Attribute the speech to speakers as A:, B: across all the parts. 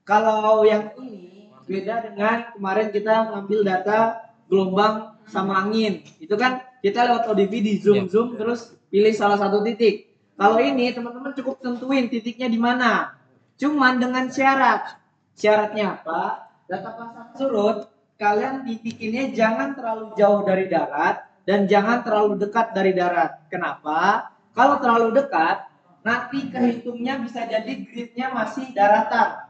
A: Kalau yang ini beda dengan kemarin kita ngambil data gelombang sama angin. Itu kan kita lewat ODV di zoom terus pilih salah satu titik. Kalau ini teman-teman cukup tentuin titiknya di mana. Cuman dengan syarat. Syaratnya apa? Data pasang surut kalian titikinnya jangan terlalu jauh dari darat dan jangan terlalu dekat dari darat. Kenapa? Kalau terlalu dekat, nanti kehitungnya bisa jadi gridnya masih daratan.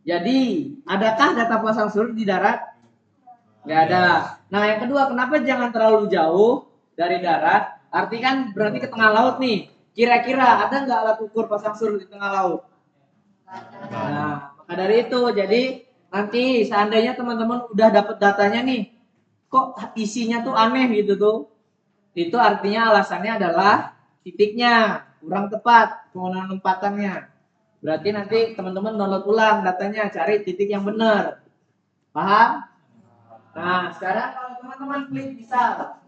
A: Jadi, adakah data pasang surut di darat? Nggak ada. Nah, yang kedua, kenapa jangan terlalu jauh dari darat? Arti kan berarti ke tengah laut nih. Kira-kira ada nggak alat ukur pasang surut di tengah laut? Nah, maka dari itu, jadi nanti seandainya teman-teman udah dapat datanya nih, kok isinya tuh aneh gitu tuh, itu artinya alasannya adalah titiknya kurang tepat penempatannya. Berarti nanti teman-teman download ulang datanya, cari titik yang benar. Paham? Nah, sekarang kalau teman-teman klik misal,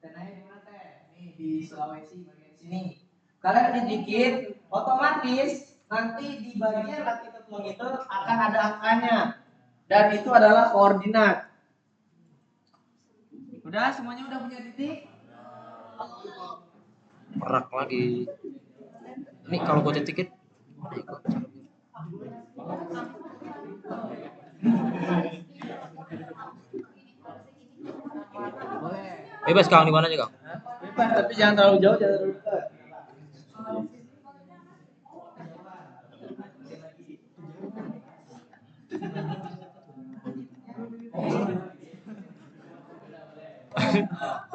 A: dananya di mana teh? Nih di Sulawesi bagian sini. Kalian titikin, otomatis nanti di bagian latitude longitude akan ada angkanya. Dan itu adalah koordinat. Udah semuanya udah punya titik?
B: Merak lagi. Ini kalau gue titik bebas Kang, di mana aja Kang?
A: Bebas, tapi jangan terlalu jauh, jangan terlalu dekat.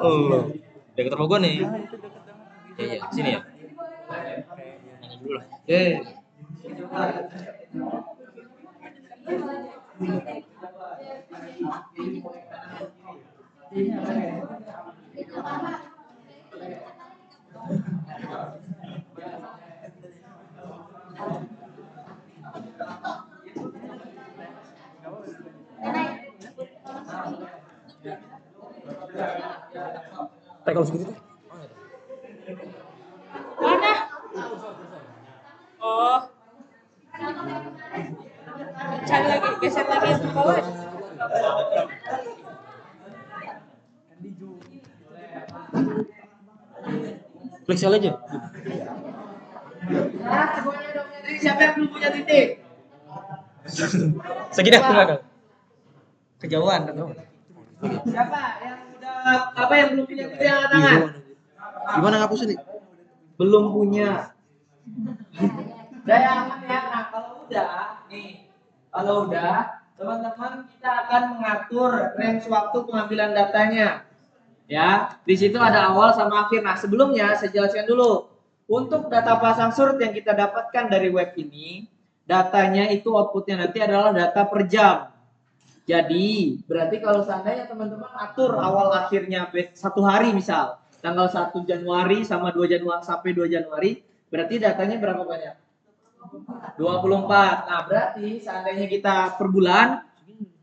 B: Oh, deket rumah gue nih. Iya, sini ya. Nanya dulu lah. Kalau segitu tuh.
C: Mana? Oh. Cari lagi, geser lagi yang ke bawah.
B: Klik sel aja.
A: Nah, semuanya udah punya titik. Siapa yang belum punya titik?
B: Segini aku Kang. Kejauhan.
A: Siapa yang udah apa yang belum punya titik angkat tangan?
B: Gimana ngapusnya nih?
A: Belum punya. Jangan ya. Nah, kalau udah, teman-teman kita akan mengatur range waktu pengambilan datanya. Ya, di situ ada awal sama akhir. Nah, sebelumnya saya jelaskan dulu. Untuk data pasang surut yang kita dapatkan dari web ini, datanya itu outputnya nanti adalah data per jam. Jadi, berarti kalau seandainya teman-teman atur awal akhirnya satu hari misal, tanggal 1 Januari sama 2 Januari sampai 2 Januari, berarti datanya berapa banyak? 24. Nah, berarti seandainya kita per bulan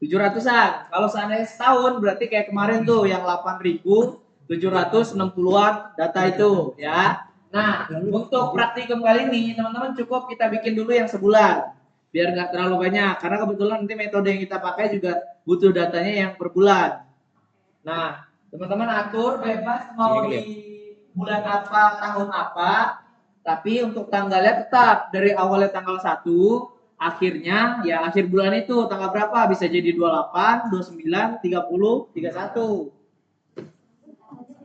A: 700-an. Kalau seandainya setahun berarti kayak kemarin tuh yang 8.760-an data itu ya. Nah, untuk praktikum kali ini teman-teman cukup kita bikin dulu yang sebulan. Biar nggak terlalu banyak karena kebetulan nanti metode yang kita pakai juga butuh datanya yang per bulan. Nah, teman-teman atur bebas mau di bulan apa, tahun apa, tapi untuk tanggalnya tetap dari awalnya tanggal 1, akhirnya ya akhir bulan itu tanggal berapa? Bisa jadi 28, 29, 30, 31.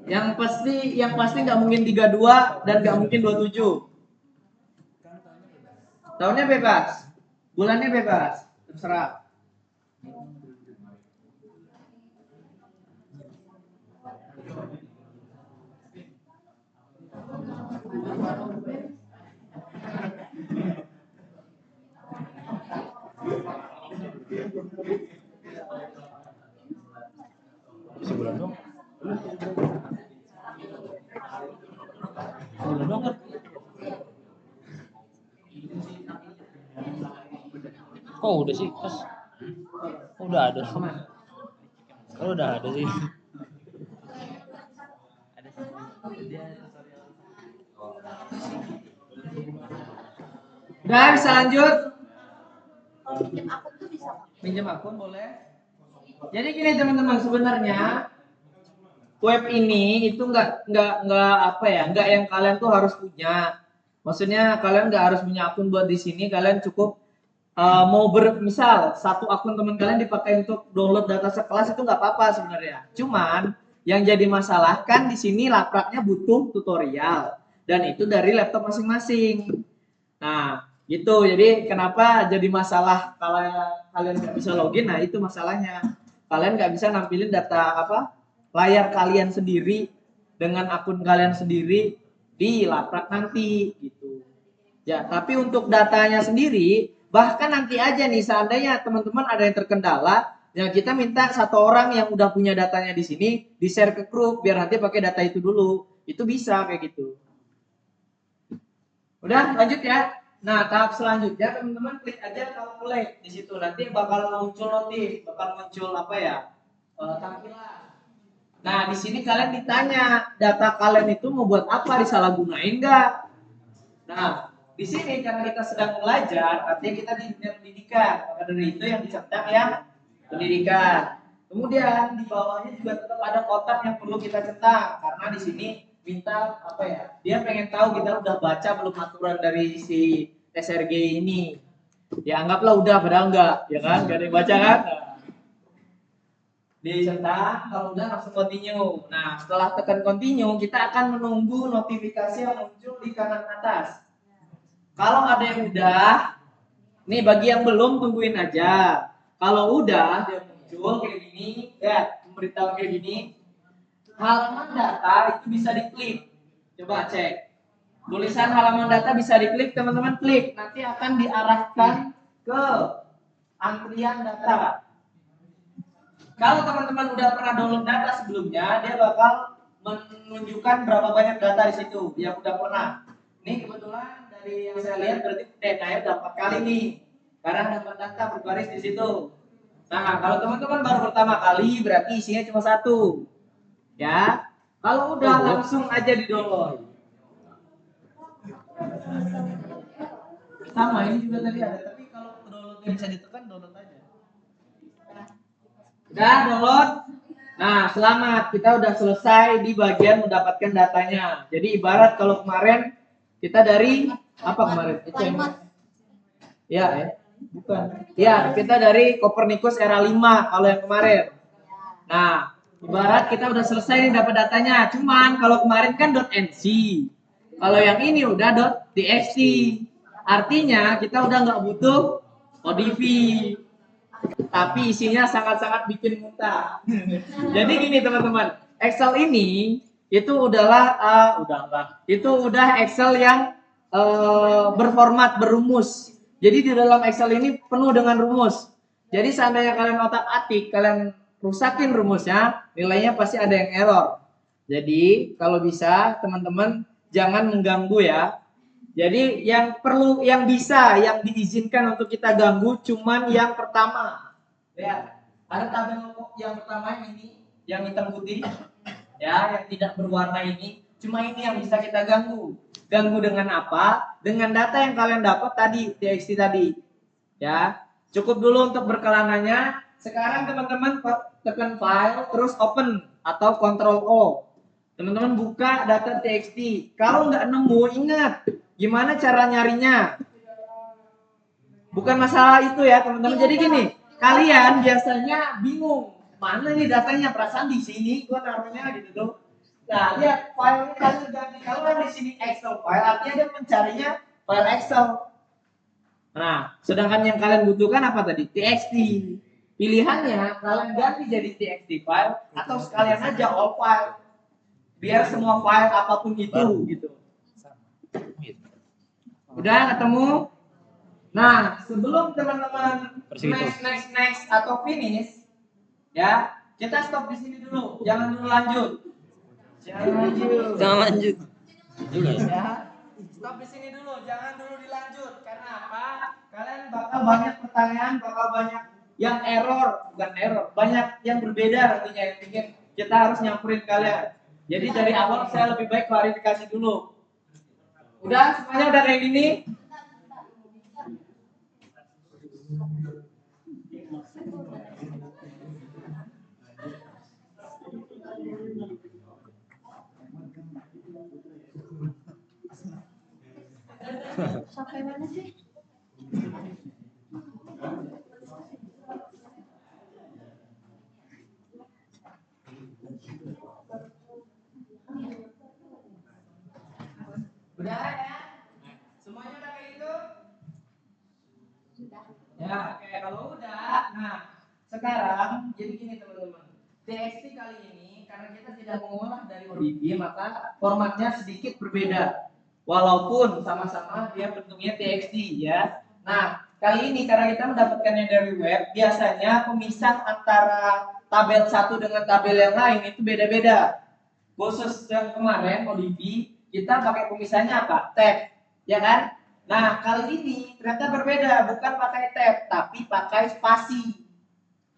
A: Yang pasti nggak mungkin 32 dan nggak mungkin 27. Tahunnya bebas. Bulannya bebas. Terserah.
B: Sebulan dong. Sebulan dong kan? Kok udah sih? Pas. Udah ada. Kalau udah ada sih.
A: Udah bisa lanjut?
C: Kalau pinjam akun tuh bisa Pak?
A: Pinjam akun boleh. Jadi gini teman-teman, sebenarnya web ini itu nggak apa ya, nggak yang kalian tuh harus punya. Maksudnya kalian nggak harus punya akun buat di sini, kalian cukup mau misal satu akun teman kalian dipakai untuk download data sekelas itu nggak apa-apa sebenarnya. Cuman yang jadi masalah kan di sini lapraknya butuh tutorial dan itu dari laptop masing-masing. Nah, gitu. Jadi kenapa jadi masalah kalau kalian nggak bisa login? Nah, itu masalahnya. Kalian nggak bisa nampilin data apa layar kalian sendiri dengan akun kalian sendiri di laprak nanti gitu. Ya, tapi untuk datanya sendiri, bahkan nanti aja nih seandainya teman-teman ada yang terkendala, ya kita minta satu orang yang udah punya datanya di sini di-share ke grup biar nanti pakai data itu dulu. Itu bisa kayak gitu. Udah, lanjut ya. Nah, tahap selanjutnya teman-teman klik aja calculate di situ. Nanti bakal muncul notif, bakal muncul apa ya? Tampilan. Nah, di sini kalian ditanya, data kalian itu mau buat apa, disalahgunain nggak? Nah, di sini karena kita sedang belajar, artinya kita di dunia pendidikan. Maka dari itu yang dicentang yang pendidikan. Kemudian di bawahnya juga tetap ada kotak yang perlu kita centang karena di sini minta apa ya? Dia pengen tahu kita udah baca belum aturan dari si SRG ini. Ya anggaplah udah, padahal enggak, ya kan? Gak ada yang baca kan? Nah, dicentang, kalau udah langsung continue. Nah, setelah tekan continue, kita akan menunggu notifikasi yang muncul di kanan atas. Kalau ada yang udah, nih bagi yang belum tungguin aja. Kalau udah dia muncul kayak gini, ya memberitahu kayak gini, halaman data itu bisa diklik. Coba cek. Tulisan halaman data bisa diklik, teman-teman klik. Nanti akan diarahkan ke antrian data. Kalau teman-teman udah pernah download data sebelumnya, dia bakal menunjukkan berapa banyak data di situ yang udah pernah. Ini kebetulan dari yang saya lihat berarti saya dapat kali nih. Karena dapat data berbaris di situ. Nah, kalau teman-teman baru pertama kali berarti isinya cuma satu. Ya. Kalau udah langsung aja di-download. Sama ini juga tadi ada, tapi kalau downloadnya bisa ditekan download aja. Udah download. Nah, selamat. Kita udah selesai di bagian mendapatkan datanya. Jadi ibarat kalau kemarin kita dari apa kemarin? Itu ya, bukan. Ya, kita dari Copernicus era 5 kalau yang kemarin. Nah, ibarat kita udah selesai nih dapat datanya. Cuman kalau kemarin kan .nc. Kalau yang ini udah .txt. Artinya kita udah nggak butuh ODV. Tapi isinya sangat-sangat bikin muntah. Jadi gini teman-teman, Excel ini itu itu udah Excel yang berformat berumus. Jadi di dalam Excel ini penuh dengan rumus. Jadi seandainya kalian otak-atik, kalian rusakin rumusnya, nilainya pasti ada yang error. Jadi kalau bisa teman-teman jangan mengganggu ya. Jadi yang perlu, yang bisa, yang diizinkan untuk kita ganggu cuman yang pertama. Ya, ada tabel yang pertama ini, yang hitam putih, ya, yang tidak berwarna ini. Cuma ini yang bisa kita ganggu. Ganggu dengan apa? Dengan data yang kalian dapat tadi, txt tadi. Ya, cukup dulu untuk berkelangannya. Sekarang teman-teman tekan file, terus open atau Ctrl O. Teman-teman buka data txt. Kalau nggak nemu, ingat gimana cara nyarinya. Bukan masalah itu ya teman-teman. Jadi gini, kalian biasanya bingung mana nih datanya, perasaan di sini gua taruhnya gitu tuh. Nah, lihat filenya kalian ganti. Kalau di sini Excel file, artinya dia mencarinya file Excel. Nah, sedangkan yang kalian butuhkan apa tadi? txt. Pilihannya kalian ganti jadi txt file atau sekalian aja all file. Biar semua file apapun itu gitu. Udah ketemu? Nah, sebelum teman-teman next atau finish, ya, kita stop di sini dulu. Jangan dulu lanjut.
B: Jangan lanjut.
A: Ya, stop di sini dulu. Jangan dulu dilanjut. Karena apa? Kalian bakal banyak pertanyaan, bakal banyak yang error, bukan error, banyak yang berbeda nantinya yang bikin kita harus nyamperin kalian. Jadi dari awal saya lebih baik klarifikasi dulu. Udah semuanya udah kayak gini?
C: Sampai mana sih?
A: Udah ya? Semuanya udah kayak gitu? Ya, oke. Kalau udah, nah sekarang jadi gini teman-teman. TXT kali ini karena kita tidak mengolah dari ODB, maka formatnya sedikit berbeda. Walaupun sama-sama dia bentuknya TXT ya. Nah, kali ini karena kita mendapatkannya dari web, biasanya pemisah antara tabel satu dengan tabel yang lain itu beda-beda. Khusus yang kemarin ODB, kita pakai pemisahnya apa? Tab, ya kan? Nah, kali ini ternyata berbeda, bukan pakai tab, tapi pakai spasi.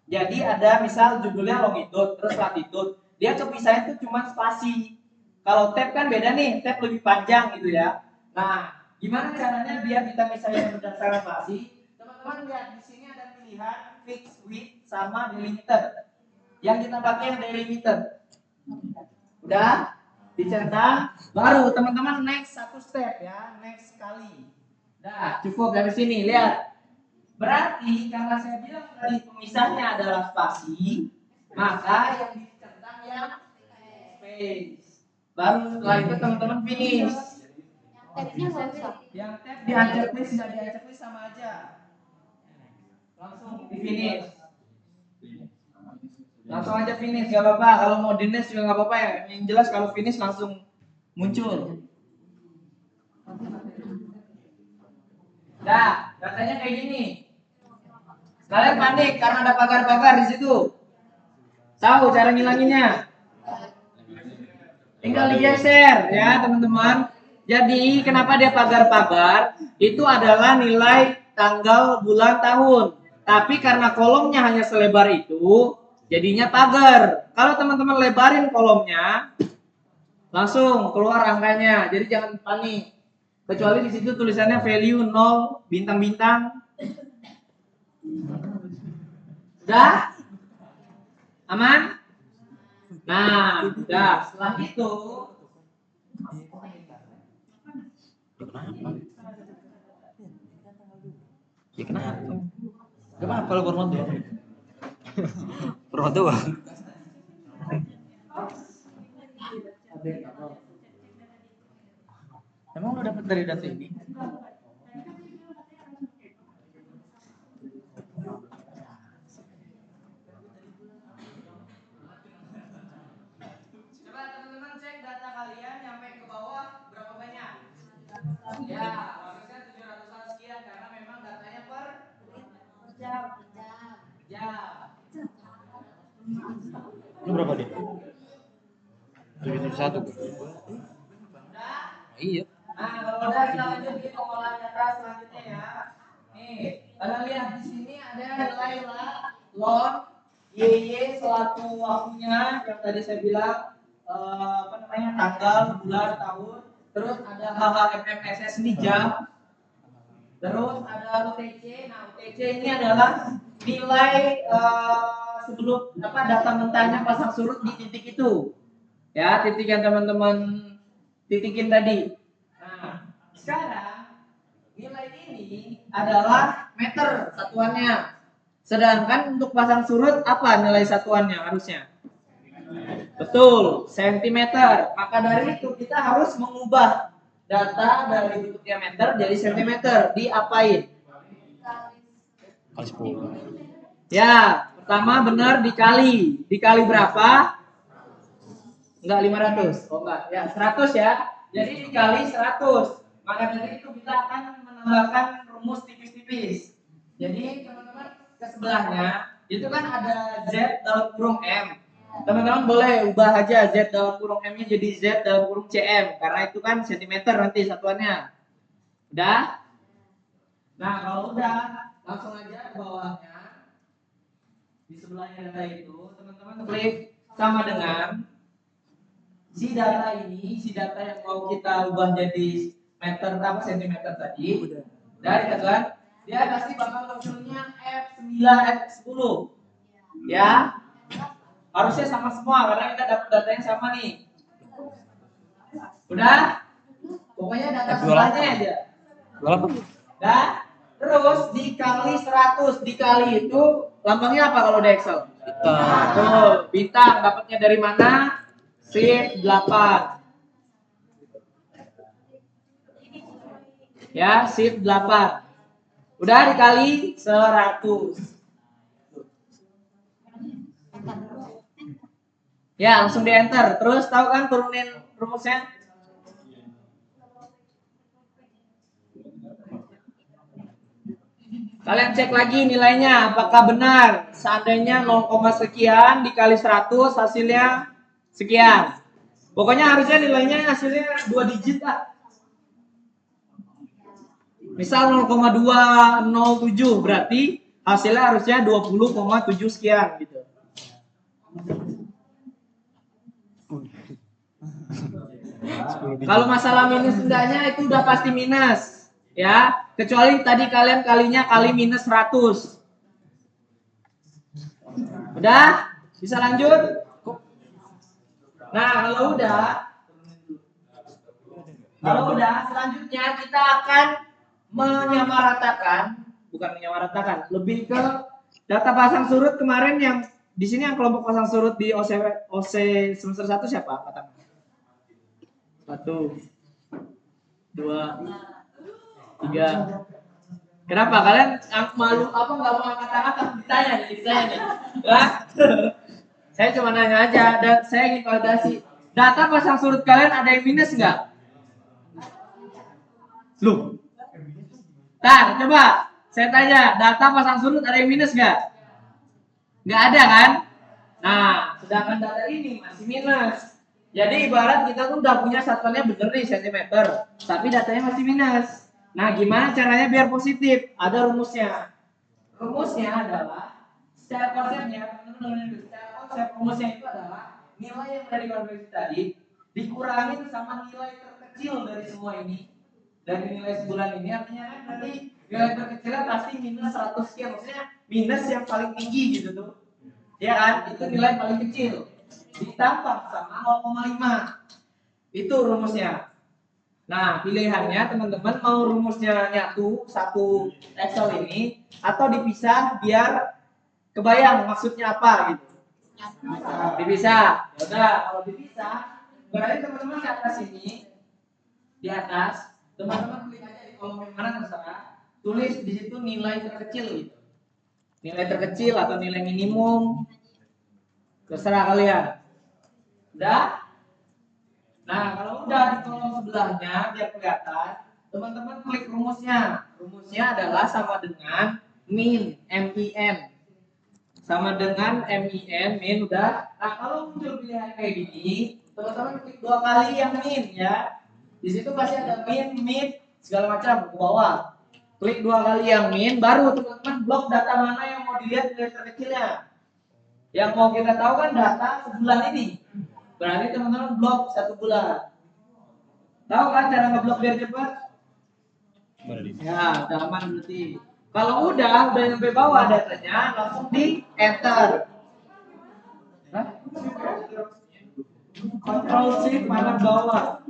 A: Jadi ada misal judulnya longitude, terus latitude. Dia kepisahnya itu cuma spasi. Kalau tab kan beda nih, tab lebih panjang gitu ya. Nah, gimana caranya biar kita misalnya berdasarkan spasi? Teman-teman lihat di sini ada pilihan fixed width sama delimited. Yang kita pakai yang delimited. Udah dicentang, baru teman-teman next satu step ya, next kali. Nah, cukup dari sini, lihat. Berarti karena saya bilang tadi pemisahnya adalah spasi, maka yang dicentang yang space. Baru setelah itu teman-teman finish.
C: Tabnya nggak usah.
A: Yang tab di unchecklist tidak di unchecklist sama aja. Langsung di finish. Langsung aja finish, gak apa-apa. Kalau mau di next juga gak apa-apa ya. Yang jelas kalau finish langsung muncul. Nah, katanya kayak gini. Kalian panik karena ada pagar-pagar di situ. Tahu cara ngilanginnya? Tinggal digeser ya teman-teman. Jadi kenapa dia pagar-pagar? Itu adalah nilai tanggal, bulan, tahun. Tapi karena kolomnya hanya selebar itu, jadinya pagar. Kalau teman-teman lebarin kolomnya, langsung keluar angkanya. Jadi jangan panik. Kecuali di situ tulisannya value 0, bintang-bintang. Udah? Aman? Nah, udah. Setelah itu,
B: Ya kenapa? Kenapa kalau format dua? Format dua. Emang lu dapat dari data ini?
A: coba teman-teman cek data kalian nyampe ke bawah berapa banyak? Ya, maksudnya 700-an sekian karena memang datanya per jam.
B: Lu berapa deh? 771.
A: Udah?
B: Iya.
A: Nah, kalau udah kita lanjut di pengolahan data selanjutnya ya. Nih, kalian lihat di sini ada nilai lon, YY selaku waktunya yang tadi saya bilang tanggal, bulan, tahun. Terus ada HHMMSS ini jam. Terus ada UTC. Nah, UTC ini adalah nilai sebelum data mentahnya pasang surut di titik itu. Ya, titik yang teman-teman titikin tadi. Nah, sekarang nilai ini adalah meter satuannya. Sedangkan untuk pasang surut apa nilai satuannya harusnya? Betul, sentimeter. Maka dari itu kita harus mengubah data dari bentuknya meter jadi sentimeter. Diapain?
B: Kali 10.
A: Ya, pertama benar dikali. Dikali berapa? Enggak 500. Oh enggak, ya 100 ya. Jadi dikali 100. Maka dari itu kita akan menambahkan rumus tipis-tipis. Jadi teman-teman ke sebelahnya itu kan ada Z dalam kurung M. Teman-teman boleh ubah aja Z dalam kurung M-nya jadi Z dalam kurung CM karena itu kan sentimeter nanti satuannya. Udah? Nah, kalau udah langsung aja ke bawahnya. Di sebelahnya data itu, teman-teman klik sama dengan si data ini, si data yang mau kita ubah jadi meter sentimeter tadi. Dari kan? Dia pasti bakal munculnya F9 10. Ya. Harusnya sama semua karena kita dapat datanya sama nih. Udah? Pokoknya data sebelahnya aja. Udah? Terus dikali 100. Dikali itu lambangnya apa kalau di Excel?
B: Bintang.
A: Tuh, bintang dapatnya dari mana? Shift 8. Ya, shift 8. Udah dikali 100. Ya, langsung di enter. Terus tahu kan turunin rumusnya? Kalian cek lagi nilainya apakah benar. Seandainya 0, sekian dikali 100 hasilnya sekian. Pokoknya harusnya nilainya hasilnya 2 digit lah. Misal 0,207 berarti hasilnya harusnya 20,7 sekian gitu. Kalau masalah minus enggaknya itu udah pasti minus, ya. Kecuali tadi kalian kalinya kali minus 100. Udah? Bisa lanjut? Nah, kalau udah selanjutnya kita akan menyamaratakan, lebih ke data pasang surut kemarin yang di sini yang kelompok pasang surut di OC semester 1 siapa? Katakan. 1, 2, 3. Kenapa kalian malu apa nggak mau angkat-angkat ditanya nih? Lah, saya cuma nanya aja dan saya ingin validasi. Data pasang surut kalian ada yang minus nggak? Loh. Nah, coba saya tanya, data pasang surut ada yang minus nggak? Nggak ada kan? Nah, sedangkan data ini masih minus. Jadi ibarat kita tuh udah punya satuannya bener nih sentimeter, tapi datanya masih minus. Nah, gimana caranya biar positif? Ada rumusnya. Rumusnya adalah secara konsepnya, rumusnya itu adalah nilai yang dari konversi tadi dikurangin sama nilai terkecil dari semua ini. Dari nilai sebulan ini artinya kan berarti nilai terkecilnya pasti minus 100 sekian, maksudnya minus yang paling tinggi gitu tuh. Ya kan? Itu nilai paling kecil. Ditambah sama 0,5. Itu rumusnya. Nah, pilihannya teman-teman mau rumusnya nyatu satu Excel ini atau dipisah biar kebayang maksudnya apa gitu. Dipisah. Ya udah, kalau dipisah berarti teman-teman di atas ini di atas teman-teman klik aja di kolom yang mana terserah. Tulis di situ nilai terkecil gitu. Nilai terkecil atau nilai minimum terserah kalian. Udah? Nah, kalau udah di kolom sebelahnya biar kelihatan, teman-teman klik rumusnya. Rumusnya adalah sama dengan min, MIN. Sama dengan MIN, min udah. Nah, kalau muncul pilihan kayak gini, teman-teman klik 2 kali yang min ya. Di situ pasti ada min, segala macam ke bawah. Klik 2 kali yang min, baru teman-teman blok data mana yang mau dilihat nilai terkecilnya. Yang mau kita tahu kan data sebulan ini. Berarti teman-teman blok 1 bulan. Tahu kan cara ngeblok biar cepat? Ya, udah aman berarti. Kalau udah sampai bawah datanya, langsung di enter. Control Shift mana bawah.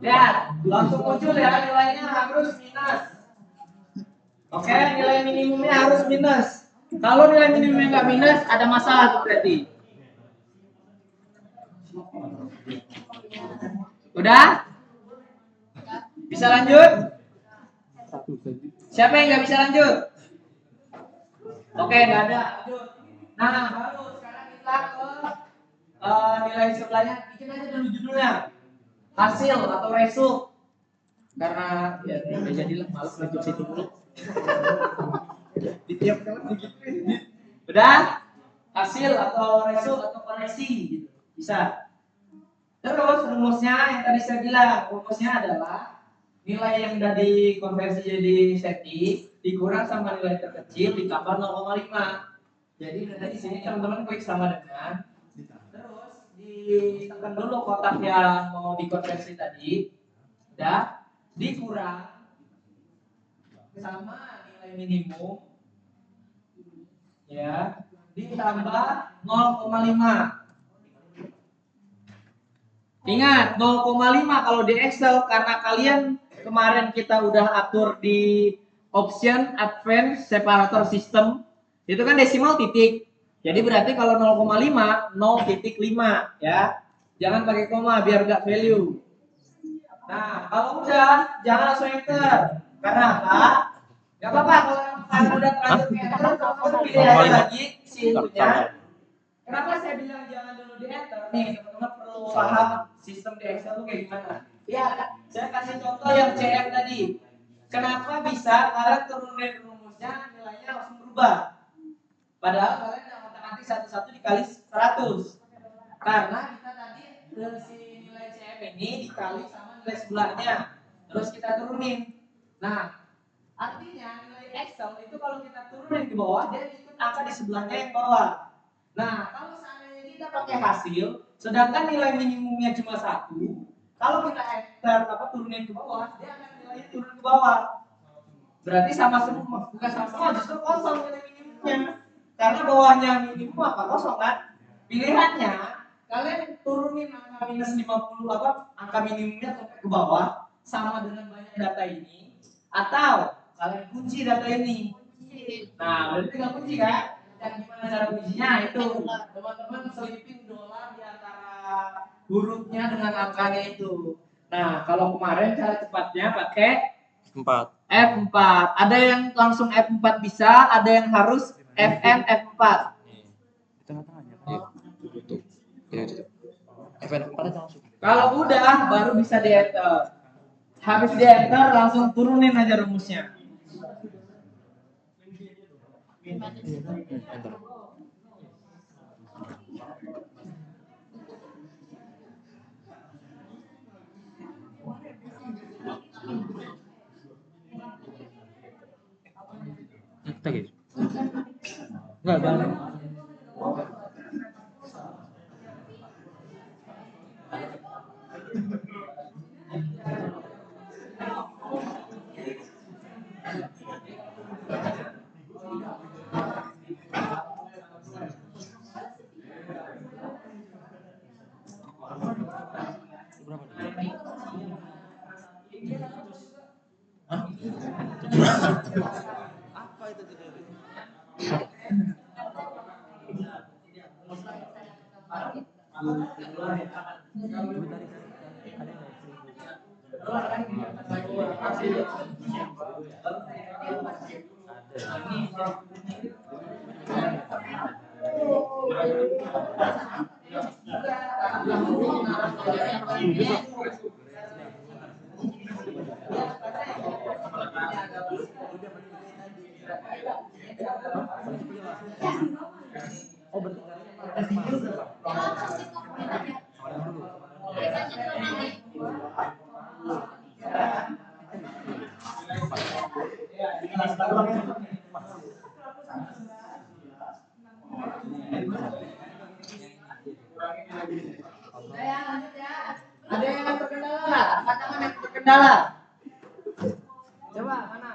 A: Ya, langsung muncul ya nilainya harus minus. Oke, nilai minimumnya harus minus. Kalau nilai minimumnya nggak minus, ada masalah tuh berarti. Udah? Bisa lanjut? Siapa yang nggak bisa lanjut? Oke, nggak ada. Lanjut. Nah, baru sekarang kita ke nilai sebelahnya. Bikin aja dulu judulnya. Hasil atau result. Karena ya udah jadilah malas lanjut situ dulu. Di tiap kali begitu. Udah? Hasil atau result atau koreksi gitu. Bisa. Terus rumusnya yang tadi saya bilang, rumusnya adalah nilai yang udah dikonversi jadi seti dikurang sama nilai terkecil ditambah 0,5. Jadi dari sini teman-teman klik sama dengan, terus ditekan dulu kotak yang mau dikonversi tadi, udah dikurang sama nilai minimum ya ditambah 0,5. Ingat 0,5 kalau di Excel karena kalian kemarin kita udah atur di option advanced separator system itu kan desimal titik. Jadi berarti kalau 0,5 0,5 ya. Jangan pakai koma biar gak value. Nah, kalau udah jangan langsung enter. Karena apa? Gak apa-apa kalau emang udah terlanjur ke enter kamu pilih aja lagi si itunya. Kenapa saya bilang jangan dulu di enter? Nih, teman-teman perlu paham sistem di Excel itu kayak gimana. Ya, saya kasih contoh yang CM tadi. Kenapa bisa kalian turunin rumusnya nilainya langsung berubah? Padahal kalian yang otomatis satu-satu dikali 100. Karena kita tadi si nilai CM ini dikali sama nilai sebelahnya. Terus kita turunin. Nah, artinya nilai Excel itu kalau kita turunin ke bawah, dia ikut angka di sebelahnya yang bawah. Nah, kalau seandainya kita pakai hasil, sedangkan nilai minimumnya cuma 1, kalau kita enter turunin ke bawah, dia akan nilainya turun ke bawah. Berarti sama semua, bukan sama semua, justru kosong nilai minimumnya. Karena bawahnya minimum apa kosong kan? Pilihannya, kalian turunin angka minus 50 angka minimumnya sampai ke bawah sama dengan banyak data ini, atau kalian kunci data ini. Nah, berarti tinggal kunci kan? Dan gimana cara kuncinya? Itu teman-teman selipin dolar di antara hurufnya dengan angkanya itu. Nah, kalau kemarin cara cepatnya pakai F4. Ada yang langsung F4 bisa, ada yang harus FN F4. Kalau udah baru bisa di enter. Habis di enter langsung turunin aja rumusnya. Enggak. Apa itu tadi? Ada yang terkendala? Angkat tangan yang terkendala. Coba mana?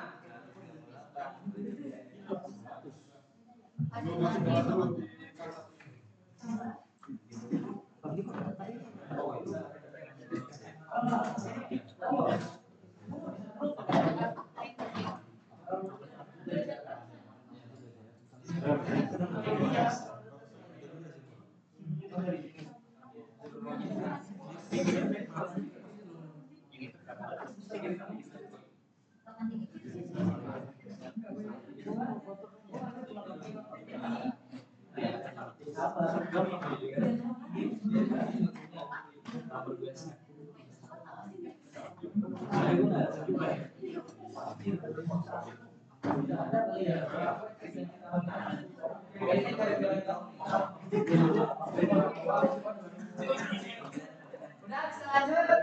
A: Udah bisa lanjut?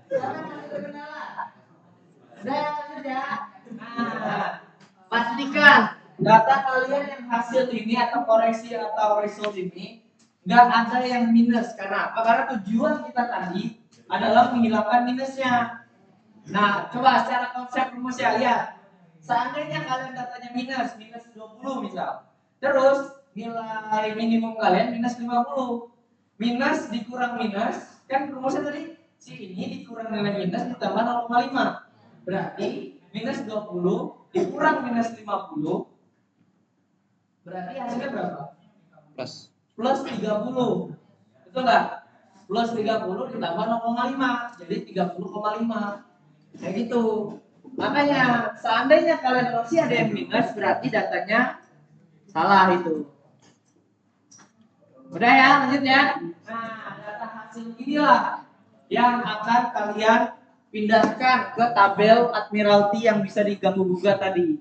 A: Jangan masih terkendala. Udah ya lanjut ya. Nah, pastikan data kalian yang hasil ini atau koreksi atau result ini nggak ada yang minus. Karena apa? Karena tujuan kita tadi adalah menghilangkan minusnya. Nah, coba secara konsep rumus ya lihat. Seandainya kalian datanya minus 20 misal. Terus nilai minimum kalian minus 50. Minus dikurang minus, kan rumusnya tadi si ini dikurang nilai minus ditambah 0,5. Berarti minus 20 dikurang minus 50. Berarti hasilnya berapa? Plus 30. Betul nggak? Plus 30 ditambah 0,5. Jadi 30,5. Kayak gitu. Makanya seandainya kalian masih ada yang minus, berarti datanya salah itu. Udah ya, lanjut ya. Nah, data hasil inilah yang akan kalian pindahkan ke tabel Admiralty yang bisa diganggu gugat tadi.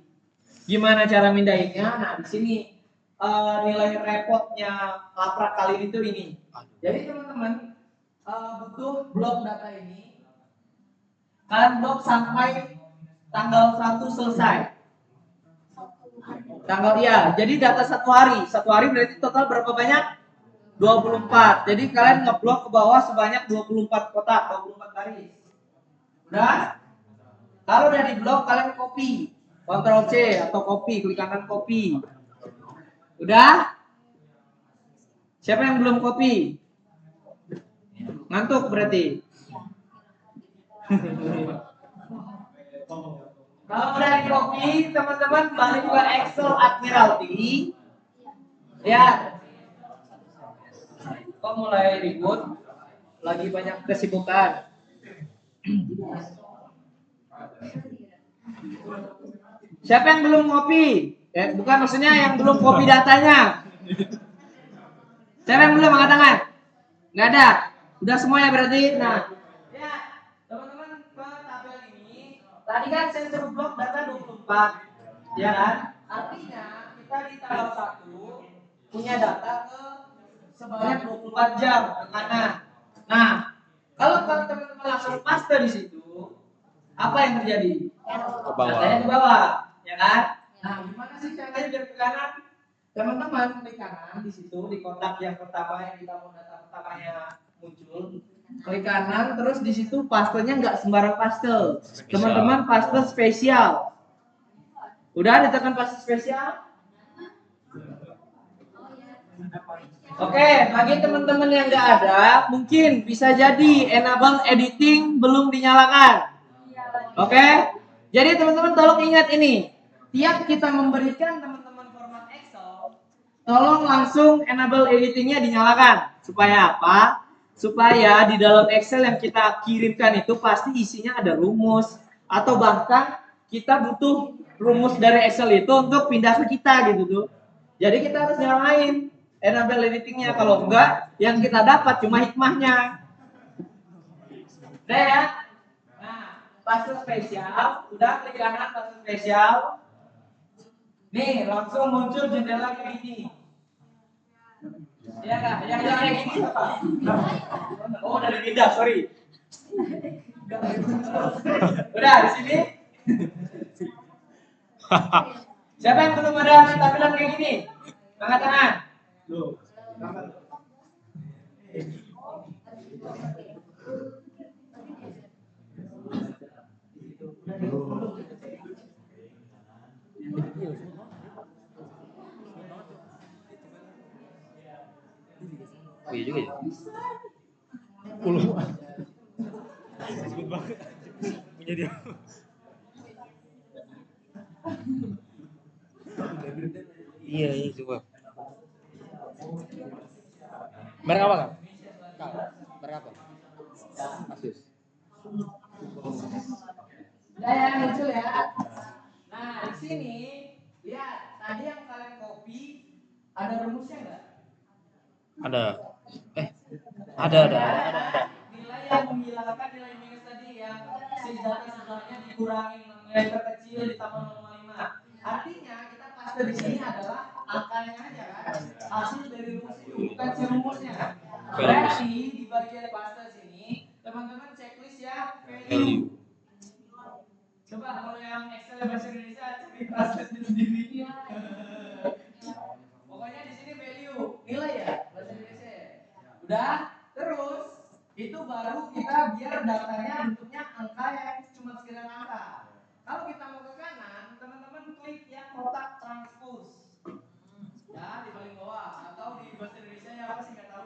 A: Gimana cara mindahinnya? Nah, di sini nilai repotnya laprak kali itu ini. Jadi teman-teman butuh blok data ini. Kalian blok sampai tanggal 1 selesai. Tanggal ya, jadi data 1 hari. 1 hari berarti total berapa banyak? 24. Jadi kalian ngeblok ke bawah sebanyak 24 kotak, 24 baris. Udah? Kalau udah di blok kalian copy. Ctrl C atau copy, klik kanan copy. Udah? Siapa yang belum copy? Ngantuk berarti. Kalau udah di copy, teman-teman balik ke Excel Admiralty. Lihat. Kok mulai ribut? Lagi banyak kesibukan. Siapa yang belum ngopi? Bukan maksudnya yang belum copy datanya. Siapa yang belum angkat tangan? Nggak ada. Udah semuanya berarti. Nah, ya teman-teman ke tabel ini. Tadi kan saya suruh blok data 24, ya kan? Artinya kita di tanggal 1 punya data ke sebanyak 24 jam ke kanan. Nah, kalau teman-teman langsung paste di situ, apa yang terjadi?
B: Ke bawah.
A: Datanya ke bawah, ya kan? Nah, gimana sih caranya biar ke kanan? Teman-teman klik kanan di situ di kotak yang pertama yang kita mau data pertamanya muncul. Klik kanan terus di situ pastenya nggak sembarang paste. Teman-teman paste spesial. Udah ditekan paste spesial? Oke, bagi teman-teman yang nggak ada, mungkin bisa jadi enable editing belum dinyalakan. Oke, jadi teman-teman tolong ingat ini. Tiap kita memberikan teman-teman format Excel, tolong langsung enable editingnya dinyalakan. Supaya apa? Supaya di dalam Excel yang kita kirimkan itu pasti isinya ada rumus. Atau bahkan kita butuh rumus dari Excel itu untuk pindah ke kita gitu tuh. Jadi kita harus nyalain enable editingnya, kalau enggak yang kita dapat cuma hikmahnya. Udah ya? Nah, paste spesial, udah klik kanan paste spesial. Nih, langsung muncul jendela kayak gini. Ya kak, yang kayak gini apa? Oh, dari pindah, sorry. Udah di sini. Siapa yang belum ada tampilan kayak gini? Angkat tangan. Loh.
B: Oh iya juga ya. Sebut banget. Menjadi iya coba. Merek apa kan? Merek apa? Asus.
A: Udah ya, muncul ya. Nah, di sini lihat tadi yang kalian copy ada rumusnya nggak?
B: Ada. Ada.
A: Nilai yang menghilangkan nilai minus tadi yang si data sebelumnya dikurangin nilai terkecil ditambah 0,5. Artinya kita paste di sini adalah angkanya aja kan, hasil dari rumus itu bukan si rumusnya. Berarti di bagian paste sini teman-teman checklist ya value. Coba kalau yang Excel bahasa Indonesia cari paste sendiri. Pokoknya di sini value nilai ya bahasa Indonesia. Udah, terus itu baru kita biar datanya bentuknya angka yang cuma sekedar angka. Kalau kita mau ke kanan, teman-teman pasang spus. Ya, di paling bawah atau di bahasa Indonesia ya apa sih nggak tahu?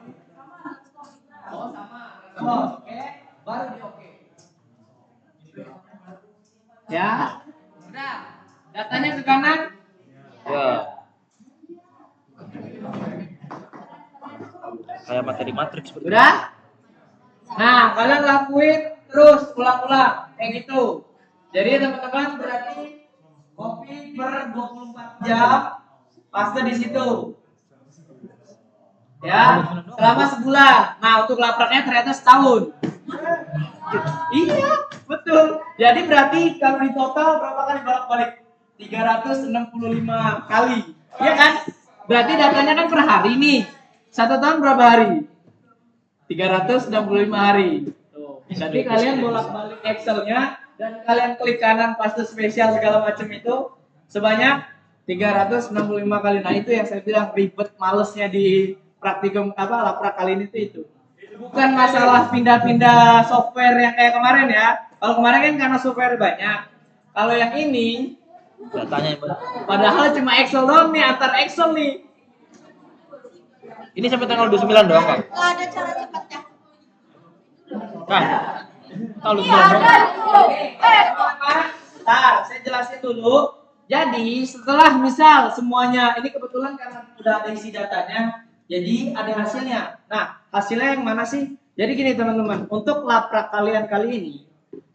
A: Oh, sama. Oke, baru di oke. Ya. Udah. Datanya ke kanan.
B: Ya. Kayak materi matriks seperti itu.
A: Udah? Nah, kalian lakuin terus ulang-ulang kayak gitu. Jadi teman-teman berarti kopi per 24 jam paste di situ. Ya, selama sebulan. Nah, untuk lapraknya ternyata setahun. Iya, betul. Jadi berarti kalau di total berapa kali bolak-balik? 365 kali. Iya kan? Berarti datanya kan per hari nih. 1 tahun berapa hari? 365 hari. Tuh. Jadi kalian bolak-balik Excel-nya dan kalian klik kanan paste spesial segala macam itu sebanyak 365 kali. Nah, itu yang saya bilang ribet malesnya di praktikum laprak kali ini tuh itu. Bukan masalah pindah-pindah software yang kayak kemarin ya. Kalau kemarin kan karena software banyak. Kalau yang ini
B: Datanya yang banyak.
A: padahal cuma Excel doang nih, antar Excel nih.
B: Ini sampai tanggal 29 doang, Kang.
C: Nggak ada cara cepatnya.
B: Kang. Tanggal 29
C: Iya
B: doang.
C: ada.
A: Nah, saya jelasin dulu. Jadi setelah misal semuanya ini kebetulan karena udah ada isi datanya, jadi ada hasilnya. Nah, hasilnya yang mana sih? Jadi gini teman-teman, untuk laprak kalian kali ini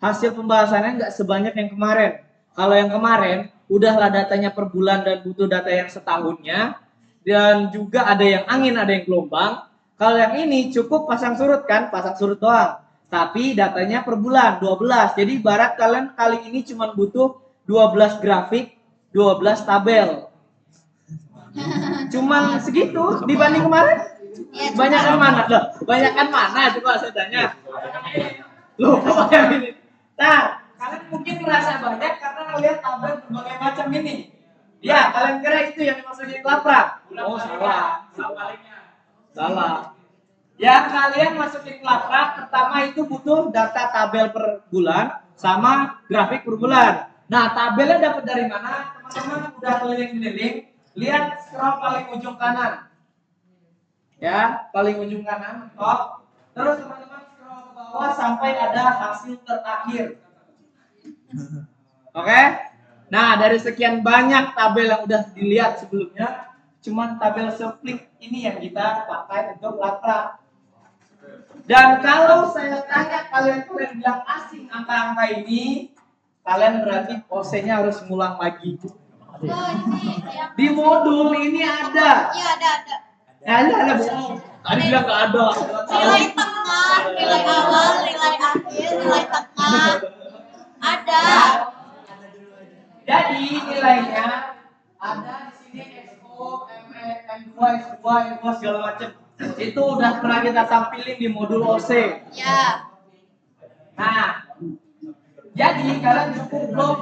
A: hasil pembahasannya nggak sebanyak yang kemarin. Kalau yang kemarin udahlah datanya per bulan dan butuh data yang setahunnya, dan juga ada yang angin, ada yang gelombang. Kalau yang ini cukup pasang surut kan, pasang surut doang. Tapi datanya per bulan 12. Jadi ibarat kalian kali ini cuma butuh 12 grafik, 12 tabel. Cuman segitu dibanding kemarin.
C: Iya,
A: Banyakan mana? Loh, banyakan mana coba saya tanya. Loh, kok yang ini? Nah, kalian mungkin merasa banyak karena ngelihat tabel berbagai macam ini. Ya, kalian kira itu yang dimasukin laprak? Oh, salah. Salah. Yang kalian masukin laprak pertama itu butuh data tabel per bulan sama grafik per bulan. Nah, tabelnya dapat dari mana? Teman-teman udah keliling-keliling, lihat scroll paling ujung kanan. Ya, paling ujung kanan, top. Terus teman-teman scroll ke bawah sampai ada hasil terakhir. Oke? Nah, dari sekian banyak tabel yang udah dilihat sebelumnya, cuman tabel split ini yang kita pakai untuk laprak. Dan kalau saya tanya kalian bilang asing angka-angka ini, kalian berarti OC-nya harus ngulang lagi.
C: Oh, ini yang
A: Di modul ini ada.
C: iya ada.
A: Ada bohong. Tadi bilang nggak ada.
C: Nilai tengah, nilai awal, nilai akhir, nilai tengah. Ada.
A: Jadi nilainya ada di sini XO, ME, M2, X2, M2 segala macam. Itu udah pernah kita tampilin di modul OC.
C: Ya.
A: Nah, jadi kalian cukup blok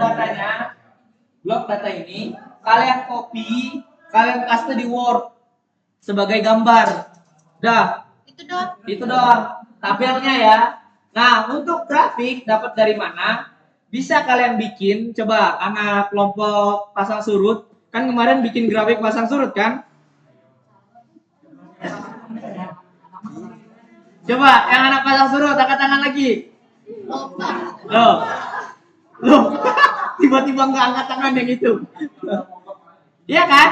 A: data ini, kalian copy, kalian paste di Word sebagai gambar. Dah,
C: Itu dong.
A: tabelnya ya. Nah, untuk grafik dapat dari mana? Bisa kalian bikin, coba anak kelompok pasang surut, kan kemarin bikin grafik pasang surut kan? Coba yang anak pasang surut, angkat tangan lagi.
C: Lupa.
A: Loh, tiba-tiba nggak angkat tangan yang itu. Iya kan?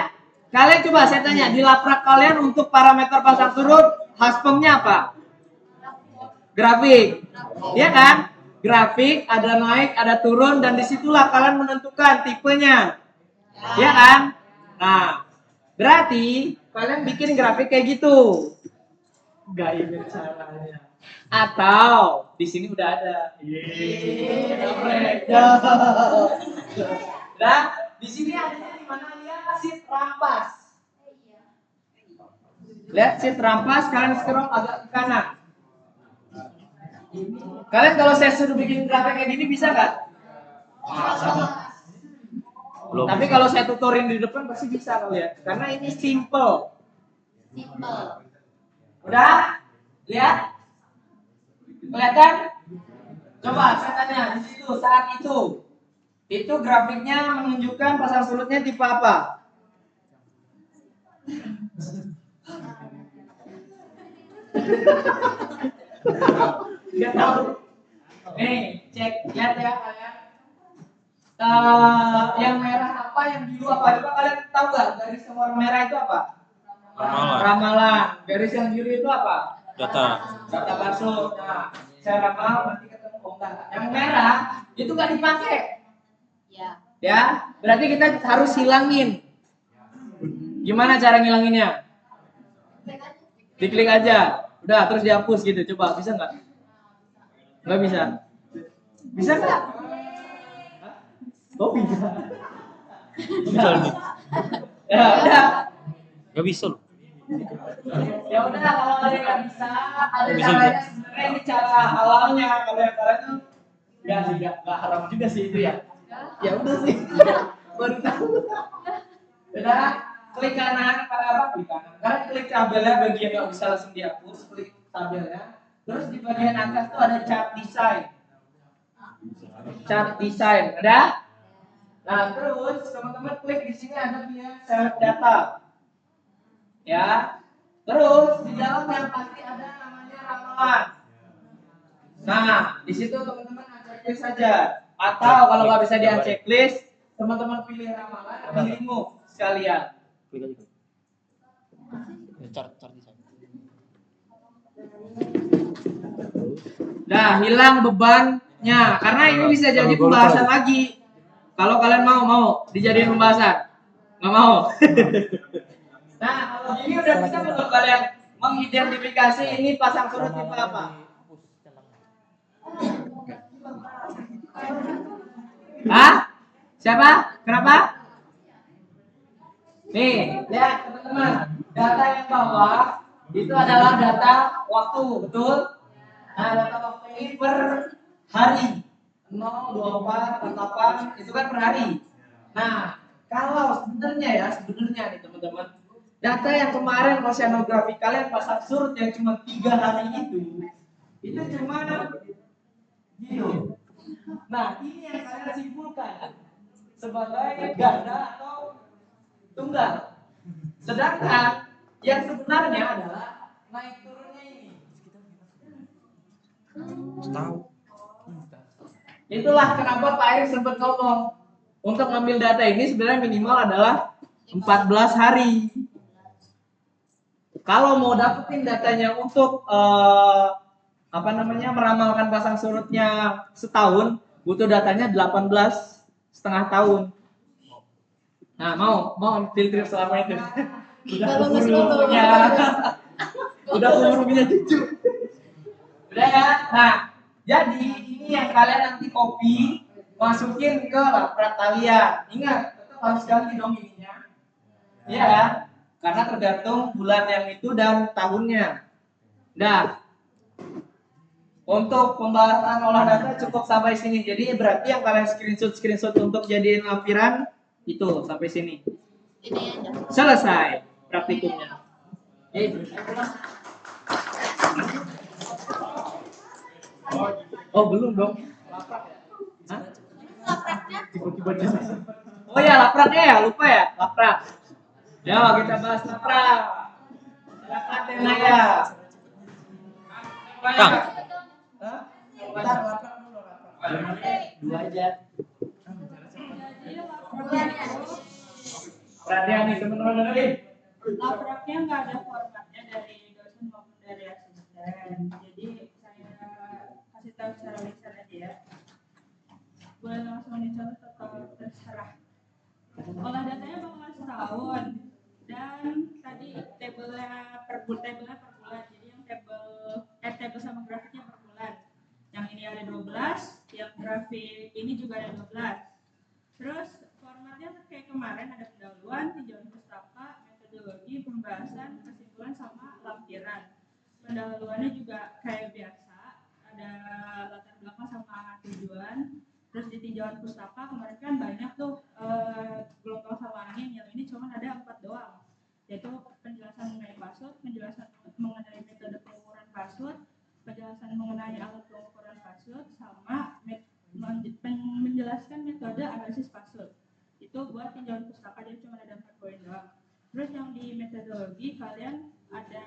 A: Kalian coba saya tanya, di laprak kalian untuk parameter pasang surut, haspemnya apa? Grafik. Iya kan? Grafik, ada naik, ada turun, dan disitulah kalian menentukan tipenya. Iya kan? Nah, berarti kalian bikin grafik kayak gitu. Gak ingat caranya. Atau di sini udah ada. Dan di sini adanya di mana? Lihat sheet rampas. Lihat sheet rampas, kalian scroll agak ke kanan. Kalian kalau saya suruh bikin grafik kayak gini bisa nggak?
B: Belum.
A: Tapi kalau saya tutorin di depan pasti bisa kalian. Karena ini simple. Udah? Lihat? Kelihatan? Coba saya tanya di situ saat itu grafiknya menunjukkan pasang surutnya tipe apa? Nggak tahu. Nih, cek, lihat ya kalian. Yang merah apa, yang biru apa? Coba kalian tahu nggak garis yang warna merah itu apa?
B: Ramalan.
A: Ramalan. Garis yang biru itu apa?
B: Data.
A: Data masuk. Nah, saya ramal nanti ketemu enggak. Yang merah itu nggak dipakai.
C: Ya.
A: Ya, berarti kita harus hilangin. Gimana cara ngilanginnya? Diklik aja. Udah, terus dihapus gitu. Coba, bisa nggak? Nggak bisa. Bisa nggak? Hah? Oh, bisa.
B: Bisa nih.
A: Ya udah.
B: Gak bisa loh.
A: Ya udah, kalau kalian nggak bisa, ada
B: Bisa
A: caranya.
B: juga.
A: Sebenarnya ini cara halalnya. Kalau yang kalian tuh nggak sih, nggak haram juga sih itu ya. Ya udah sih. Baru tahu. Udah, klik kanan pada apa? Klik kanan. Karena klik tabelnya bagian nggak bisa langsung dihapus. Klik tabelnya. Terus di bagian atas tuh ada chart design. Chart design, ada? Nah, terus teman-teman klik di sini ada punya select data. Ya. Terus di dalamnya pasti ada namanya ramalan. Nah, di situ teman-teman checklist saja. Atau kalau nggak bisa di checklist, teman-teman pilih ramalan, pilih move sekalian.
B: Klik aja. Chart di sana.
A: Nah, hilang bebannya karena ini bisa jadi pembahasan lagi. Kalau kalian mau dijadiin pembahasan, nggak mau. Nah, kalau gini udah bisa belum kalian mengidentifikasi ini pasang surut tipe apa? Hah? Siapa? Kenapa? Nih, lihat teman-teman. Data yang bawah itu adalah data waktu, betul? Nah, data waktu ini per hari. 0, 24, 48, itu kan per hari. Nah, kalau sebenarnya nih teman-teman, data yang kemarin oceanografi kalian pasang surut yang cuma 3 hari itu cuma gitu. Nah, ini yang kalian simpulkan sebagai ganda atau tunggal. Sedangkan yang sebenarnya adalah naik turunnya ini.
B: Tahu.
A: Itulah kenapa Pak Erik sempat ngomong untuk ngambil data ini sebenarnya minimal adalah 14 hari. Kalau mau dapetin datanya untuk meramalkan pasang surutnya setahun, butuh datanya 18 setengah tahun. Nah, mau filter selama itu. Udah keburu-burunya. Udah keburu-burunya cucu. Udah ya. Nah, jadi ini yang kalian nanti copy, masukin ke laptop kalian. Ingat, tetap harus ganti dong ininya. Iya kan? Karena tergantung bulan yang itu dan tahunnya. Nah, untuk pembahasan olah data cukup sampai sini. Jadi berarti yang kalian screenshot untuk jadiin lampiran itu sampai sini.
C: Ini aja.
A: Selesai praktikumnya. Oh belum dong. Laprak ya? Hah?
C: Lapraknya
A: Tiba-tiba jadi. Oh ya lapraknya ya, lupa ya laprak. Ya kita bahas laprak. Silakan Tenaya.
B: Kang.
A: Hah? Bentar, laprak dulu laprak. Dua aja. Perhatian nih teman-teman dengerin.
D: Lapraknya nggak ada formatnya dari dosen maupun dari asisten. Jadi saya kasih tahu secara lisan aja ya. Boleh langsung dicontoh atau terserah. Olah datanya bakalan setahun dan tadi tabelnya per bulan. Jadi yang tabel sama grafiknya per bulan. Yang ini ada 12, yang grafik ini juga ada 12. Terus formatnya kayak kemarin ada pendahuluan, tinjauan pustaka, metodologi, pembahasan, kesimpulan sama lampiran. Pendahuluannya juga kayak biasa, ada latar belakang sama tujuan. Terus di tinjauan pustaka kemarin kan banyak tuh gelombang sama angin, yang ini cuma ada 4 doang, yaitu penjelasan mengenai pasut, penjelasan mengenai metode pengukuran pasut, penjelasan mengenai alat pengukuran pasut, sama menjelaskan metode analisis pasut. Itu buat tinjauan pustaka, jadi cuma ada 4 poin doang. Terus yang di metodologi kalian ada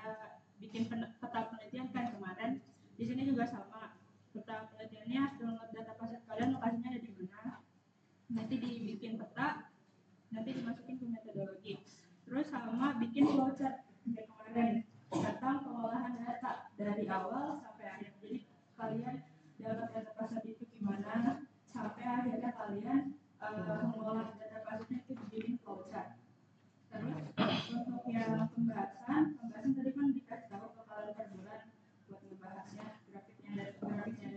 D: bikin peta penelitian kan kemarin. Di sini juga sama. Peta penelitiannya download data paset kalian, lokasinya ada di mana. Nanti dibikin peta, nanti dimasukin ke metodologi. Terus sama bikin flowchart kayak kemarin tentang pengolahan data dari awal sampai akhir. Jadi kalian dapat data paset itu gimana sampai akhirnya kalian mengolah data pasetnya itu dibikin flowchart. Terus untuk yang pembahasan tadi kan dikasih tahu bakalan per bulan buat ngebahasnya. Grafiknya ada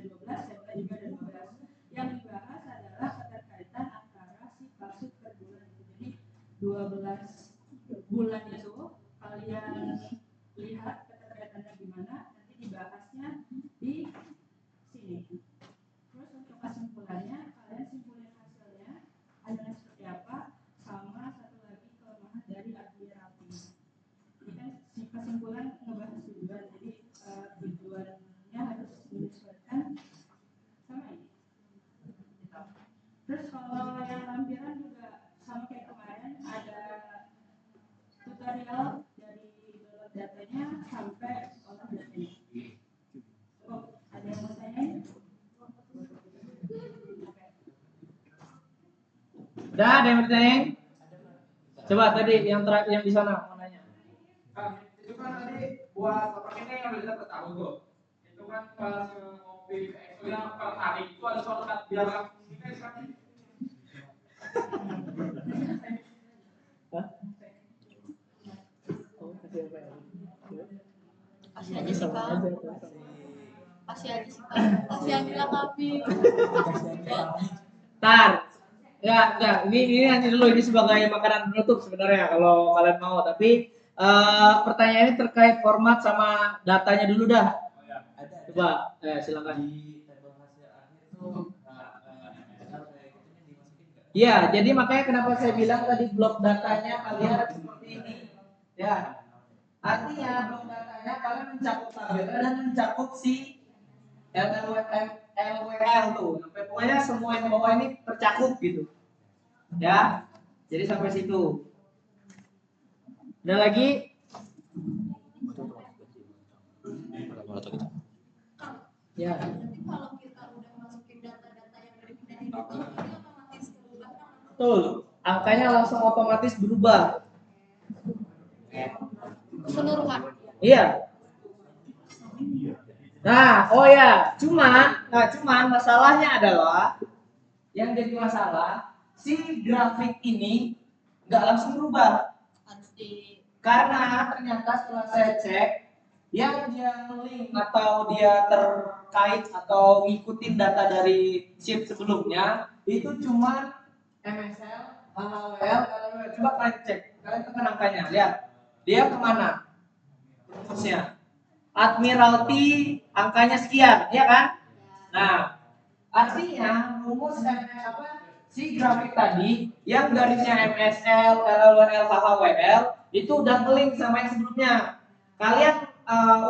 D: 12, sampel juga ada 12. Yang dibahas adalah keterkaitan antara si kasus per bulan itu. Jadi 12 bulan itu kalian lihat keterkaitannya gimana, nanti dibahasnya di sini. Terus untuk kesimpulannya kalian simpulin hasilnya hasilnya seperti apa, sama satu lagi kelemahan dari admiralty. Ini kan si kesimpulan ngebahas tujuan, jadi tujuannya harus menyesuaikan sama ini. Terus kalau yang lampiran juga sama kayak kemarin, ada tutorial dari download datanya sampai olah datanya. Oh, ada yang mau tanyain?
A: Udah ada yang bertanya? Coba tadi yang terakhir yang di sana mau nanya.
E: Itu kan tadi buat apa ini yang bisa tahu tuh. Itu kan pas ngopi eksternal per hari itu ada shortcut biar ini sekarang.
C: Kasih aja sih Kak. Kasih aja sih Kak. Kasih aja lah Kapi.
A: Tar. Enggak. Ini hanya dulu, ini sebagai makanan penutup sebenarnya kalau kalian mau. Tapi pertanyaannya terkait format sama datanya dulu dah. Coba, silakan.
F: Di tabel hasil akhir tuh
A: Iya, jadi makanya kenapa saya bilang tadi blok datanya kalian seperti ini. Ya. Artinya blok datanya kalian mencakup tabel dan mencakup si LWL tuh. Sampai pokoknya semua yang bawah ini tercakup gitu. Ya. Jadi sampai situ. Ada lagi? Ya.
C: Nanti kalau kita udah masukin data-data yang dari pindahin itu, nanti otomatis berubah kan?
A: Betul. Angkanya langsung otomatis berubah.
C: Keseluruhan.
A: Iya. Nah, oh ya, cuman masalahnya adalah yang jadi masalah si grafik ini nggak langsung berubah
C: Harus di
A: karena ternyata setelah saya cek yang dia link atau dia terkait atau ngikutin data dari sheet sebelumnya itu cuma MSL, HHWL, LWL. Coba kalian cek, kalian tekan angkanya, lihat dia kemana rumusnya. Admiralty angkanya sekian, ya kan? Nah, artinya rumus si grafik tadi yang garisnya MSL, LWL, HHWL itu udah ngelink sama yang sebelumnya. Kalian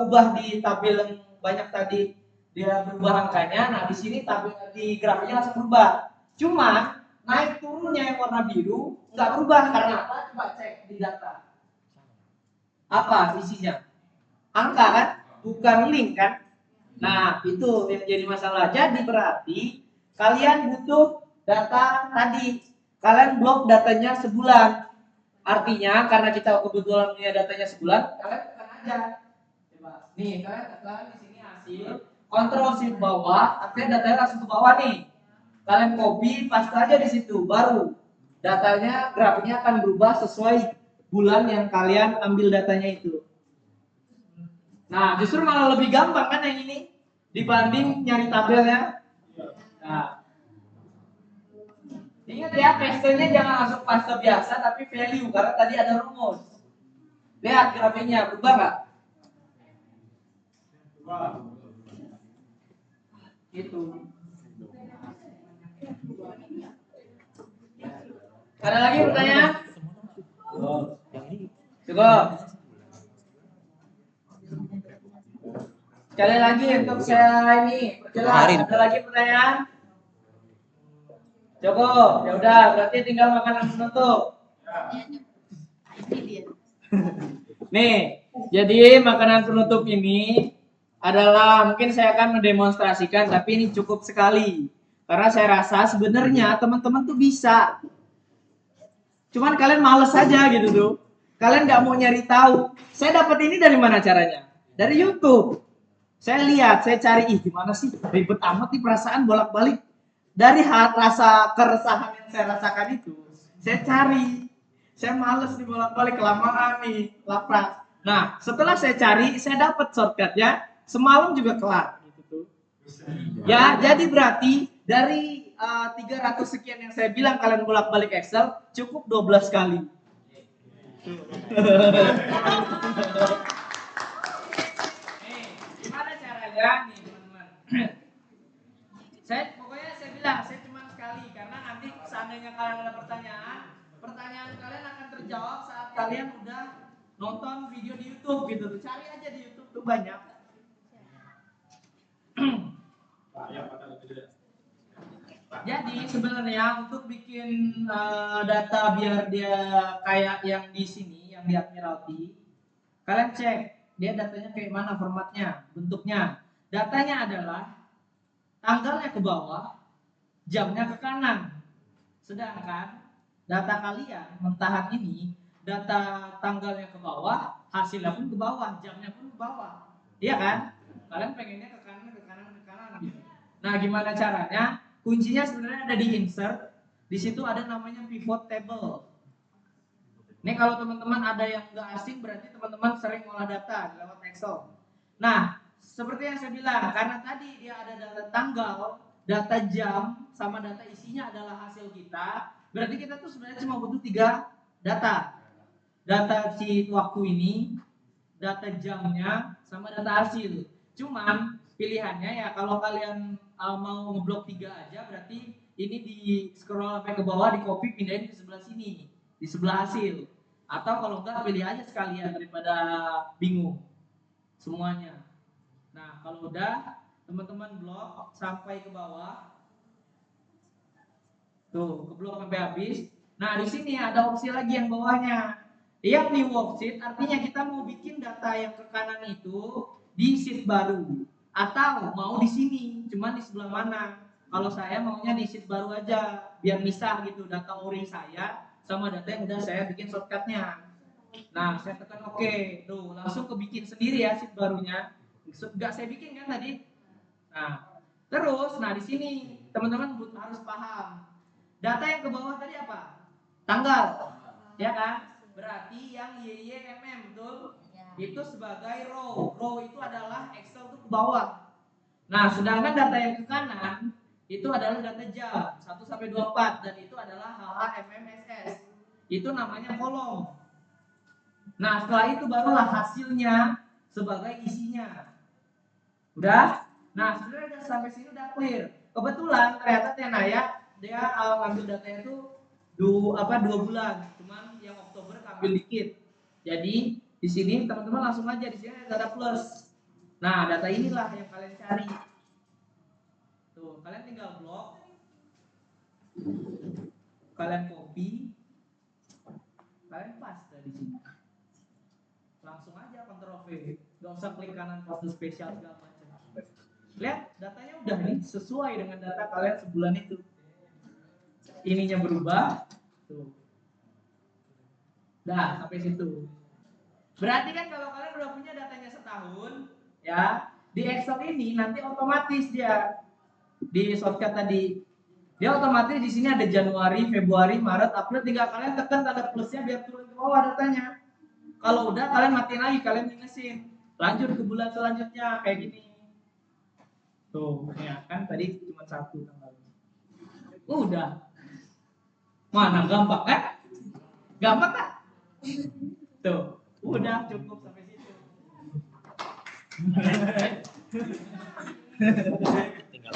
A: ubah di tabel yang banyak tadi dia berubah angkanya. Nah, di sini tabel di grafiknya langsung berubah. Cuma naik turunnya yang warna biru nggak berubah karena apa? Coba cek di data. Apa isinya? Angka kan, bukan link kan. Nah, itu yang jadi masalah. Jadi berarti kalian butuh data tadi. Kalian blok datanya sebulan. Artinya karena kita kebetulan punya datanya sebulan, kalian tekan aja. Coba. Nih, kalian tekan di sini hasil, Ctrl Shift bawah, artinya datanya langsung ke bawah nih. Kalian copy, paste aja di situ, baru datanya, grafiknya akan berubah sesuai bulan yang kalian ambil datanya itu. Nah, justru malah lebih gampang kan yang ini dibanding nyari tabelnya. Nah, ingat ya, paste-nya jangan langsung paste biasa, tapi value karena tadi ada rumus. Lihat grafiknya berubah nggak? Gitu. Ada lagi pertanyaan? Cukup. Sekali lagi untuk saya ini perjelas. Ada lagi pertanyaan? Cukup. Ya udah, berarti tinggal makanan penutup.
C: ini dia.
A: Nih, jadi makanan penutup ini adalah mungkin saya akan mendemonstrasikan, tapi ini cukup sekali. Karena saya rasa sebenarnya teman-teman tuh bisa. Cuman kalian males aja gitu tuh. Kalian nggak mau nyari tahu. Saya dapat ini dari mana caranya? Dari YouTube. Saya lihat, saya cari, gimana sih ribet amat nih perasaan bolak-balik. Dari rasa keresahan yang saya rasakan itu, saya cari. Saya males nih bolak-balik, kelamaan nih, lapar. Nah, setelah saya cari, saya dapat shortcutnya. Semalam juga kelar. Gitu tuh. Ya, jadi berarti dari 300 sekian yang saya bilang kalian bolak-balik Excel, cukup 12 kali. Gimana caranya nih teman-teman? Pokoknya saya bilang, saya cuma sekali. Karena nanti seandainya kalian ada pertanyaan kalian akan terjawab saat kalian udah nonton video di YouTube gitu tuh. Cari aja di YouTube tuh banyak. Jadi sebenarnya untuk bikin data biar dia kayak yang di sini, yang di Admiralty, kalian cek dia datanya kayak mana formatnya, bentuknya. Datanya adalah tanggalnya ke bawah, jamnya ke kanan. Sedangkan data kalian mentahan ini, data tanggalnya ke bawah, hasilnya pun ke bawah, jamnya pun ke bawah. Iya kan? Kalian pengennya ke kanan gitu. Nah, gimana caranya? Kuncinya sebenarnya ada di insert. Di situ ada namanya pivot table. Ini kalau teman-teman ada yang nggak asing, berarti teman-teman sering ngolah data lewat Excel. Nah, seperti yang saya bilang, karena tadi dia ada data tanggal, data jam, sama data isinya adalah hasil kita. Berarti kita tuh sebenarnya cuma butuh 3 data. Data si waktu ini, data jamnya, sama data hasil. Cuman pilihannya ya kalau kalian mau ngeblok 3 aja, berarti ini di scroll sampai ke bawah, di copy, pindahin ke sebelah sini, di sebelah hasil. Atau kalau enggak, pilih aja sekalian daripada bingung semuanya. Nah, kalau udah teman-teman blok sampai ke bawah, tuh ke blok sampai habis. Nah, di sini ada opsi lagi yang bawahnya. Yang di worksheet artinya kita mau bikin data yang ke kanan itu di sheet baru. Atau mau di sini, cuman di sebelah mana? Kalau saya maunya di sheet baru aja, biar misah gitu data ori saya sama data yang udah saya bikin shortcutnya. Nah, saya tekan oke, tuh langsung kebikin sendiri ya sheet barunya. Enggak saya bikin kan tadi. Nah, terus, di sini teman-teman harus paham. Data yang ke bawah tadi apa? Tanggal, ya kan? Berarti yang YYMM, betul? Itu sebagai row. Row itu adalah Excel itu ke bawah. Nah, sedangkan data yang ke kanan itu adalah data jam 1 sampai 24 dan itu adalah HHMMSS. Itu namanya kolom. Nah, setelah itu barulah hasilnya sebagai isinya. Udah? Nah, sebenarnya udah sampai sini udah clear. Kebetulan ternyata Tenaya dia ngambil datanya itu 2 bulan. Cuman yang Oktober ambil dikit. Jadi di sini teman-teman langsung aja di sini ada data plus. Nah, data inilah yang kalian cari. Tuh, kalian tinggal blok. Kalian copy. Kalian paste di sini. Langsung aja Ctrl V. Gak usah klik kanan paste spesial segala macam. Lihat, datanya udah nih sesuai dengan data kalian sebulan itu. Ininya berubah. Tuh. Dah, sampai situ. Berarti kan kalau kalian udah punya datanya setahun, ya, di Excel ini nanti otomatis dia di shortcut tadi. Dia otomatis di sini ada Januari, Februari, Maret, April, tinggal kalian tekan tanda plusnya biar turun ke bawah datanya. Kalau udah kalian matiin lagi, kalian minusin. Lanjut ke bulan selanjutnya kayak gini. Tuh, ya kan tadi cuma 1 tanggalnya. Udah. Mana gampang kan? Gampang kan? Tuh, udah cukup sampai situ.
B: Tinggal.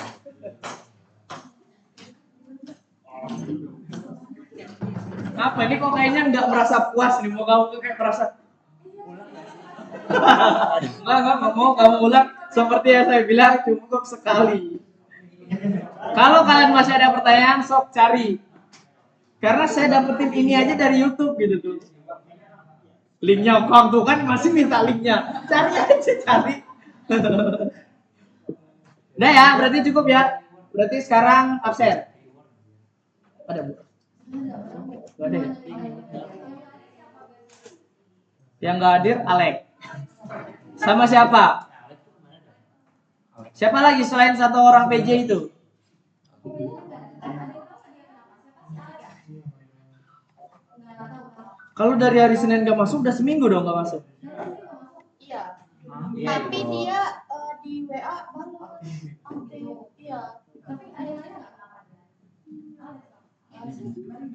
A: Apa ini kok kayaknya nggak merasa puas nih, mau kamu tuh kayak merasa nggak mau kamu ulang. Seperti yang saya bilang cukup sekali. Kalau kalian masih ada pertanyaan, sok cari. Karena saya dapetin ini aja dari YouTube gitu tuh. Linknya Kong tuh kan masih minta linknya. Cari aja cari. Udah ya, berarti cukup ya. Berarti sekarang absen. Ada Bu? Gak ada ya? Yang nggak hadir Alek. Sama siapa? Siapa lagi selain satu orang PJ itu? Kalau dari hari Senin nggak masuk, udah seminggu dong nggak masuk.
C: Iya. Tapi dia di WA baru update. Iya. Tapi ada yang lain nggak?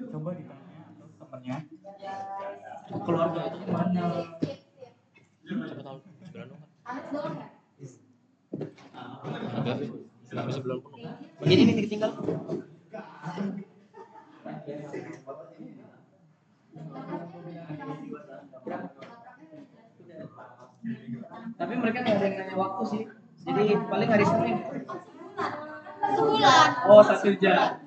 E: Coba ditanya temennya.
A: Keluarga itu gimana?
B: Siapa tahu sebulan dong.
C: Alex doang ya?
B: Enggak bisa belum penuh.
A: Begini nih tinggal. Tapi mereka nggak ada yang nanya waktu sih. Jadi paling hari Senin.
C: Sebulan.
A: Oh, 1 jam.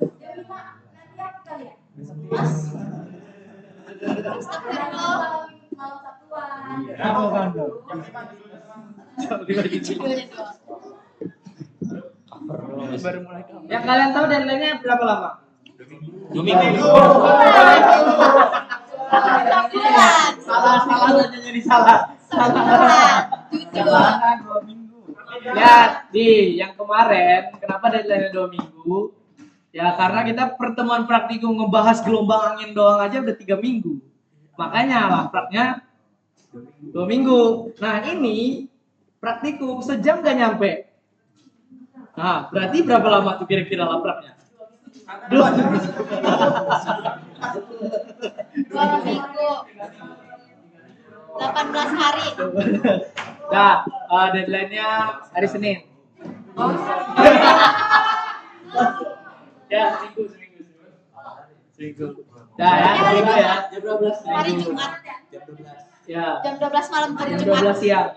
C: Astagfirullah.
E: Kamu kan tuh.
A: Baru mulai kamu. Yang kalian tahu deadline-nya berapa lama?
B: 2 minggu.
C: Sebulan.
A: Salah aja jadi salah.
C: Sebulan. Jujur.
E: 2 minggu.
A: Ya, di yang kemarin kenapa deadline-nya 2 minggu? Ya karena kita pertemuan praktikum ngebahas gelombang angin doang aja udah 3 minggu. Makanya lapraknya 2 minggu. Nah ini praktikum sejam gak nyampe. Nah berarti berapa lama tuh kira-kira lapraknya? 2 minggu.
C: 2 minggu. 18 hari.
A: Nah deadline-nya hari Senin. Ya seminggu. Nah ya seminggu ya.
C: Hari Jumat.
A: Ya
C: Jam 12 malam hari
A: jam
C: Jumat.
A: 12 siang.